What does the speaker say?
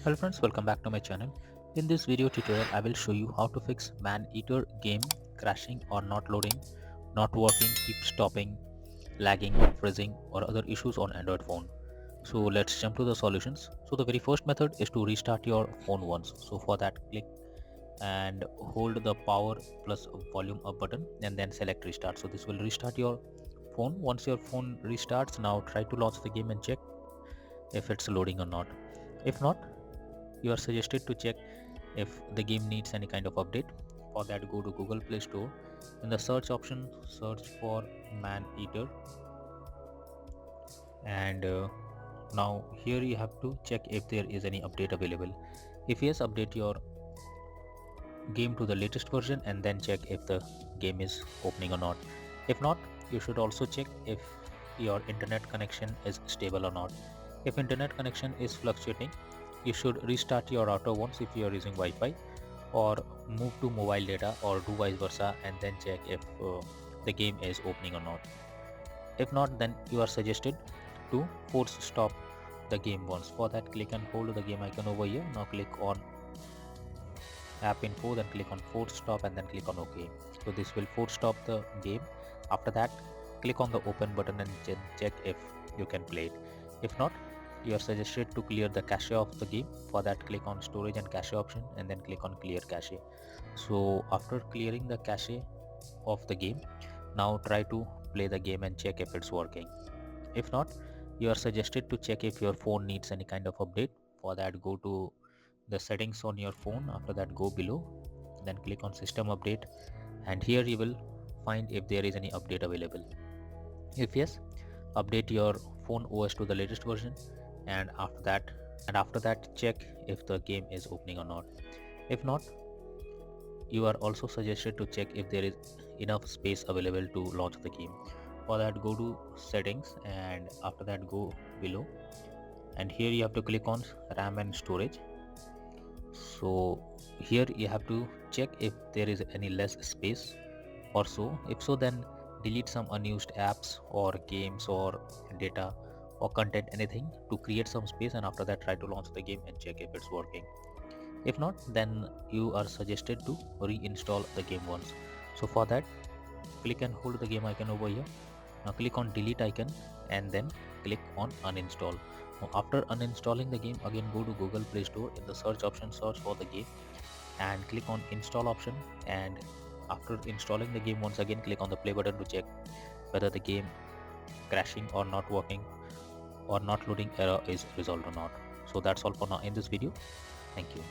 Hello friends, welcome back to my channel. In this video tutorial, I will show you how to fix Maneater game crashing or not loading, not working, keep stopping, lagging, freezing or other issues on Android phone. So let's jump to the solutions. So the very first method is to restart your phone once. So for that, click and hold the power plus volume up button and then select restart. So this will restart your phone. Once your phone restarts, now try to launch the game and check if it's loading or not. If not, you are suggested to check if the game needs any kind of update. For that, go to Google Play Store. In the search option, search for Maneater, and now here you have to check if there is any update available. If yes, update your game to the latest version and then check if the game is opening or not. If not, you should also check if your internet connection is stable or not. If internet connection is fluctuating, you should restart your router once if you are using Wi-Fi, or move to mobile data, or do vice versa, and then check if the game is opening or not. If not, then you are suggested to force stop the game once. For that, click and hold the game icon over here. Now click on app info, then click on force stop and then click on OK. So this will force stop the game. After that, click on the open button and check if you can play it. If not, you are suggested to clear the cache of the game. For that, click on storage and cache option and then click on clear cache. So after clearing the cache of the game, now try to play the game and check if it's working. If not, you are suggested to check if your phone needs any kind of update. For that, go to the settings on your phone. After that, go below, then click on system update, and here you will find if there is any update available. If yes, update your phone OS to the latest version, and after that check if the game is opening or not. If not, you are also suggested to check if there is enough space available to launch the game. For that, go to settings and after that go below, and here you have to click on RAM and storage. So here you have to check if there is any less space or so. If so, then delete some unused apps or games or data or content, anything to create some space, and after that try to launch the game and check if it's working. If not, then you are suggested to reinstall the game once. So for that, click and hold the game icon over here. Now click on delete icon and then click on uninstall. Now after uninstalling the game, again go to Google Play Store. In the search option, search for the game and click on install option, and after installing the game once again, click on the play button to check whether the game crashing or not working or not loading error is resolved or not. So that's all for now in this video. Thank you.